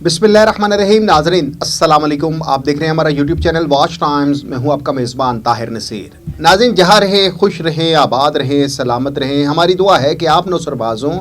बिस्मिल्लाहिर्रहमानिर्रहीम। नाज़रीन अस्सलाम वालेकुम। आप देख रहे हैं हमारा यूट्यूब चैनल वॉच टाइम्स। मैं हूं आपका मेज़बान ताहिर नसीर। नाज़रीन, जहाँ रहे खुश रहें, आबाद रहें, सलामत रहें। हमारी दुआ है कि आप नौसरबाज़ों,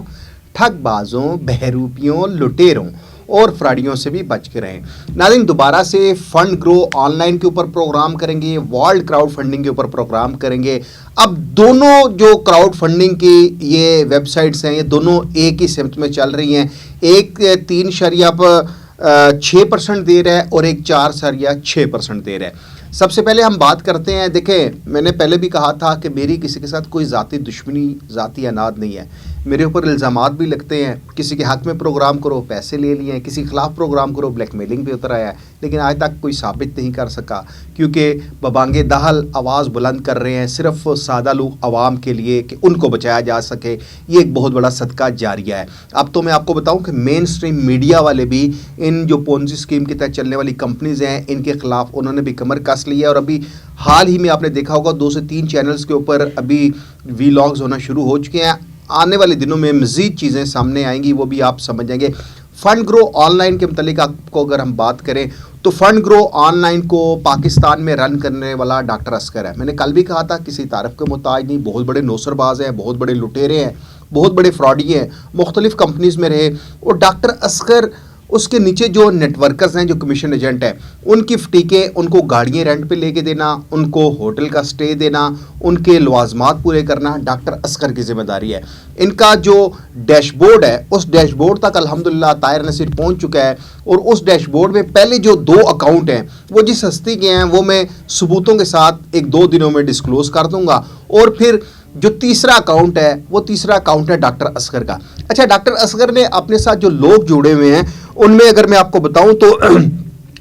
ठगबाज़ों, बहरूपियों, लुटेरों और फ्रॉडियों से भी बच के रहें। नाज़रीन, दोबारा से फंड ग्रो ऑनलाइन के ऊपर प्रोग्राम करेंगे, वर्ल्ड क्राउड फंडिंग के ऊपर प्रोग्राम करेंगे। अब दोनों जो क्राउड फंडिंग की ये वेबसाइट्स हैं, ये दोनों एक ही सिमत में चल रही हैं। एक 3.6% दे रहा है और एक 4.6% दे रहा है। सबसे पहले हम बात करते हैं। देखें, मैंने पहले भी कहा था कि मेरी किसी के साथ कोई ज़ाती दुश्मनी, ज़ाती अनाद नहीं है। मेरे ऊपर इल्ज़ामात भी लगते हैं, किसी के हक़ में प्रोग्राम करो, पैसे ले लिए हैं, किसी के ख़िलाफ़ प्रोग्राम करो, ब्लैकमेलिंग भी उतर आया है, लेकिन आज तक कोई साबित नहीं कर सका, क्योंकि बबांगे दहल आवाज़ बुलंद कर रहे हैं सिर्फ सादा लोग आवाम के लिए कि उनको बचाया जा सके। ये एक बहुत बड़ा सदका जारिया है। अब तो मैं आपको बताऊं कि मेन स्ट्रीम मीडिया वाले भी इन जो पोंजी स्कीम के तहत चलने वाली कंपनीज़ हैं, इनके ख़िलाफ़ उन्होंने भी कमर कस ली है। और अभी हाल ही में आपने देखा होगा 2 से 3 चैनल्स के ऊपर अभी वीलॉग्स होना शुरू हो चुके हैं। आने वाले दिनों में मज़ीद चीज़ें सामने आएंगी, वो भी आप समझ जाएंगे। फंड ग्रो ऑनलाइन के मतलब आपको अगर हम बात करें तो फंड ग्रो ऑनलाइन को पाकिस्तान में रन करने वाला डॉक्टर असगर है। मैंने कल भी कहा था, किसी तारीफ के मोहताज नहीं। बहुत बड़े नौसरबाज हैं, बहुत बड़े लुटेरे हैं, बहुत बड़े फ्रॉडी हैं, मुख्तलिफ कंपनीज़ में रहे। और डॉक्टर असगर, उसके नीचे जो नेटवर्कर्स हैं, जो कमीशन एजेंट हैं, उनकी फटीकें, उनको गाड़ियाँ रेंट पे लेके देना, उनको होटल का स्टे देना, उनके लवाजमात पूरे करना डॉक्टर असगर की जिम्मेदारी है। इनका जो डैशबोर्ड है, उस डैशबोर्ड तक अल्हम्दुलिल्लाह ताहिर नसीर पहुंच चुका है। और उस डैशबोर्ड में पहले जो 2 अकाउंट हैं वो जिस हस्ती के हैं, वो मैं सबूतों के साथ 1-2 दिनों में डिस्क्लोज़ कर दूंगा। और फिर जो तीसरा अकाउंट है, वो तीसरा अकाउंट है डॉक्टर असगर का। अच्छा, डॉक्टर असगर ने अपने साथ जो लोग जुड़े हुए हैं, उनमें अगर मैं आपको बताऊं तो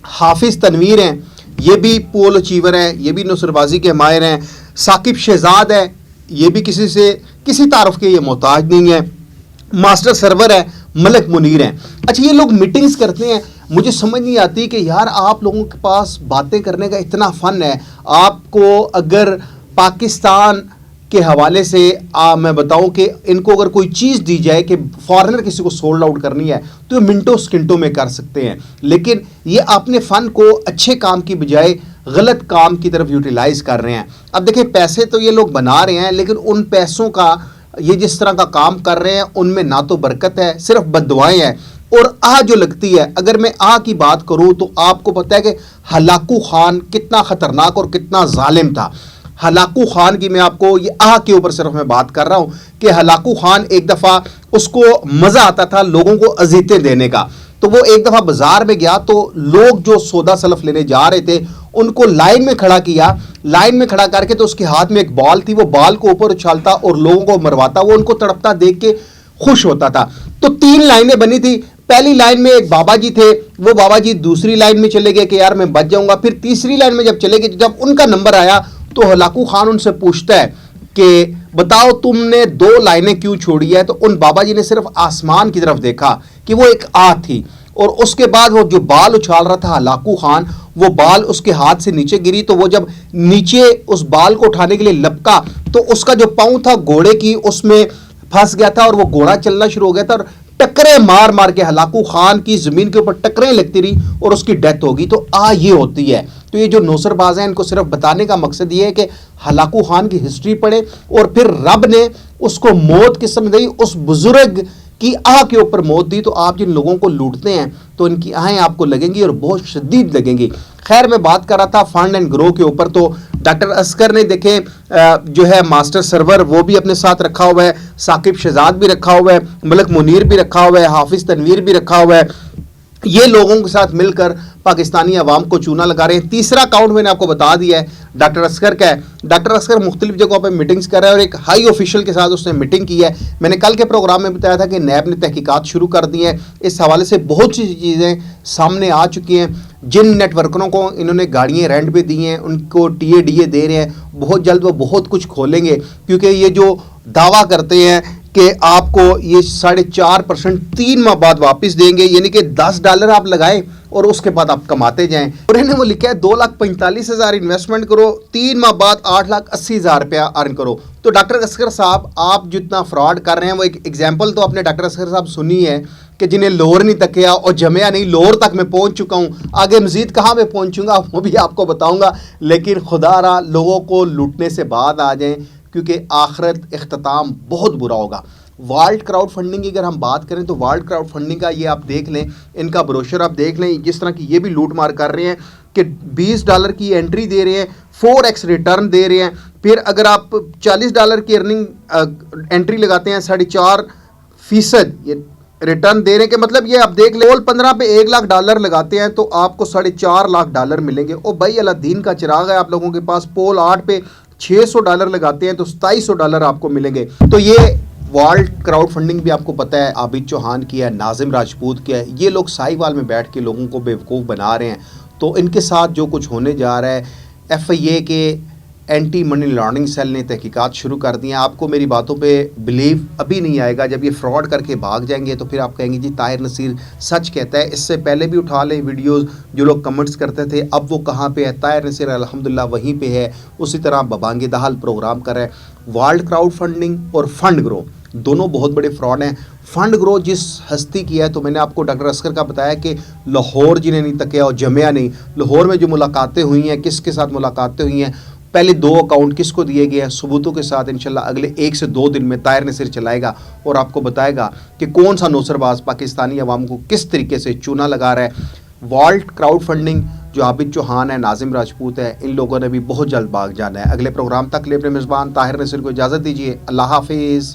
हाफिज़ तनवीर हैं, ये भी पोल अचीवर हैं, ये भी नुसरबाजी के माहिर हैं। साकिब शहजाद है, ये भी किसी तारुफ के ये मोहताज नहीं है। मास्टर सर्वर है, मलिक मुनीर हैं। अच्छा, ये लोग मीटिंग्स करते हैं। मुझे समझ नहीं आती कि यार, आप लोगों के पास बातें करने का इतना फ़न है। आपको अगर पाकिस्तान के हवाले से मैं बताऊं कि इनको अगर कोई चीज़ दी जाए कि फॉरेनर किसी को सोल्ड आउट करनी है, तो ये मिनटों सेकंडों में कर सकते हैं। लेकिन ये अपने फ़न को अच्छे काम की बजाय गलत काम की तरफ यूटिलाइज़ कर रहे हैं। अब देखिए, पैसे तो ये लोग बना रहे हैं, लेकिन उन पैसों का ये जिस तरह का काम कर रहे हैं, उनमें ना तो बरकत है, सिर्फ बददुआएं हैं। और आह जो लगती है, अगर मैं आह की बात करूं तो आपको पता है कि हलाकू खान कितना ख़तरनाक और कितना जालिम था। हलाकू खान की मैं आपको ये आह के ऊपर सिर्फ मैं बात कर रहा हूँ कि हलाकू खान एक दफ़ा उसको मज़ा आता था लोगों को अज़ीतें देने का। तो वो एक दफ़ा बाज़ार में गया, तो लोग जो सौदा सलफ लेने जा रहे थे उनको लाइन में खड़ा किया। लाइन में खड़ा करके तो उसके हाथ में एक बॉल थी, वो बॉल को ऊपर उछालता और लोगों को मरवाता। वो उनको तड़पता देख के खुश होता था। तो 3 लाइनें बनी थी। पहली लाइन में एक बाबा जी थे, वो बाबा जी दूसरी लाइन में चले गए कि यार मैं बच जाऊंगा। फिर तीसरी लाइन में जब चले गए, जब उनका नंबर आया तो हलाकू खान उनसे पूछता है कि बताओ तुमने 2 लाइनें क्यों छोड़ी है। तो उन बाबा जी ने सिर्फ आसमान की तरफ देखा कि वो एक आह थी। और उसके बाद वो जो बाल उछाल रहा था हलाकू खान, वो बाल उसके हाथ से नीचे गिरी। तो वो जब नीचे उस बाल को उठाने के लिए लपका, तो उसका जो पाँव था घोड़े की, उसमें फंस गया था और वो घोड़ा चलना शुरू हो गया था। और टक्करें मार मार के हलाकू खान की ज़मीन के ऊपर टक्करें लगती रही और उसकी डेथ होगी। तो ये होती है। तो ये जो नौसरबाज हैं, इनको सिर्फ बताने का मकसद ये है कि हलाकू खान की हिस्ट्री पढ़े और फिर रब ने उसको मौत किस समय दी, उस बुजुर्ग की आह के ऊपर मौत दी। तो आप जिन लोगों को लूटते हैं, तो इनकी आहें आपको लगेंगी और बहुत शदीद लगेंगी। खैर, मैं बात कर रहा था फंड एंड ग्रो के ऊपर। तो डॉक्टर असगर ने देखें जो है मास्टर सर्वर वो भी अपने साथ रखा हुआ है, साकिब शहजाद भी रखा हुआ है, मलिक मुनीर भी रखा हुआ है, हाफिज़ तनवीर भी रखा हुआ है। ये लोगों के साथ मिलकर पाकिस्तानी अवाम को चूना लगा रहे हैं। तीसरा अकाउंट मैंने आपको बता दिया है, डॉक्टर असगर का है। डॉक्टर असगर मुख्तलिफ जगहों पर मीटिंग्स कर रहा है और एक हाई ऑफिशियल के साथ उसने मीटिंग की है। मैंने कल के प्रोग्राम में बताया था कि नैब ने तहकीकात शुरू कर दी है। इस हवाले से बहुत सी चीज़ें सामने आ चुकी हैं। जिन नेटवर्करों को इन्होंने गाड़ियाँ रेंट पे दी हैं, उनको TADA दे रहे हैं। बहुत जल्द वो बहुत कुछ खोलेंगे, क्योंकि ये जो दावा करते हैं कि आपको ये 4.5% 3 माह बाद वापस देंगे, यानी कि $10 आप लगाएं और उसके बाद आप कमाते जाएं। और इन्हें वो लिखा है 2,45,000 इन्वेस्टमेंट करो, 3 माह बाद 8,80,000 रुपया अर्न करो। तो डॉक्टर असगर साहब, आप जितना फ्रॉड कर रहे हैं, वो एक एग्जाम्पल तो आपने डॉक्टर असगर साहब सुनी है کہ جنہیں لوہر نہیں تکیا اور جمیا نہیں، لوہر تک میں پہنچ چکا ہوں، آگے مزید کہاں میں پہنچوں گا وہ بھی آپ کو بتاؤں گا، لیکن خدا را لوگوں کو لوٹنے سے بعد آ جائیں، کیونکہ آخرت اختتام بہت برا ہوگا۔ ورلڈ کراؤڈ فنڈنگ کی اگر ہم بات کریں تو ورلڈ کراؤڈ فنڈنگ کا یہ آپ دیکھ لیں، ان کا بروشر آپ دیکھ لیں، جس طرح کی یہ بھی لوٹ مار کر رہے ہیں کہ $20 کی انٹری دے رہے ہیں، 4x ریٹرن دے رہے ہیں، پھر اگر آپ $40 کی ارننگ انٹری لگاتے ہیں 4.5% یہ ریٹرن دے رہے ہیں، کہ مطلب یہ آپ دیکھ لیں پول 15 پہ $1,00,000 لگاتے ہیں تو آپ کو $4.5 ملیں گے۔ او بھائی اللہ دین کا چراغ ہے آپ لوگوں کے پاس، پول 8 پہ $600 لگاتے ہیں تو $2,700 آپ کو ملیں گے۔ تو یہ ورلڈ کراؤڈ فنڈنگ بھی آپ کو پتہ ہے عابد چوہان کی ہے، ناظم راجپوت کی ہے، یہ لوگ سائی وال میں بیٹھ کے لوگوں کو بیوقوف بنا رہے ہیں۔ تو ان کے ساتھ جو کچھ ہونے جا رہا ہے، ایف آئی اے کے اینٹی منی لانڈرنگ سیل نے تحقیقات شروع کر دی ہیں۔ آپ کو میری باتوں پہ بلیو ابھی نہیں آئے گا، جب یہ فراڈ کر کے بھاگ جائیں گے تو پھر آپ کہیں گے جی طاہر نصیر سچ کہتا ہے۔ اس سے پہلے بھی اٹھا لیں ویڈیوز، جو لوگ کمنٹس کرتے تھے اب وہ کہاں پہ ہے، طاہر نصیر الحمدللہ وہیں پہ ہے، اسی طرح ببانگ دہل پروگرام کر رہا ہے۔ ورلڈ کراؤڈ فنڈنگ اور فنڈ گرو دونوں بہت بڑے فراڈ ہیں۔ فنڈ گرو جس ہستی کی ہے تو میں نے آپ کو ڈاکٹر اسکر کا بتایا کہ لاہور جنہیں نہیں تکیا اور جمیا نہیں، لاہور میں جو ملاقاتیں ہوئی ہیں، کس کے ساتھ ملاقاتیں ہوئی ہیں، پہلے 2 اکاؤنٹ کس کو دیے گئے ہیں، ثبوتوں کے ساتھ انشاءاللہ اگلے 1 سے 2 دن میں طاہر نصیر چلائے گا اور آپ کو بتائے گا کہ کون سا نوسر باز پاکستانی عوام کو کس طریقے سے چونا لگا رہا ہے۔ ورلڈ کراؤڈ فنڈنگ جو عابد چوہان ہے، ناظم راجپوت ہے، ان لوگوں نے بھی بہت جلد بھاگ جانا ہے۔ اگلے پروگرام تک لیے اپنے میزبان طاہر نصیر کو اجازت دیجیے، اللہ حافظ۔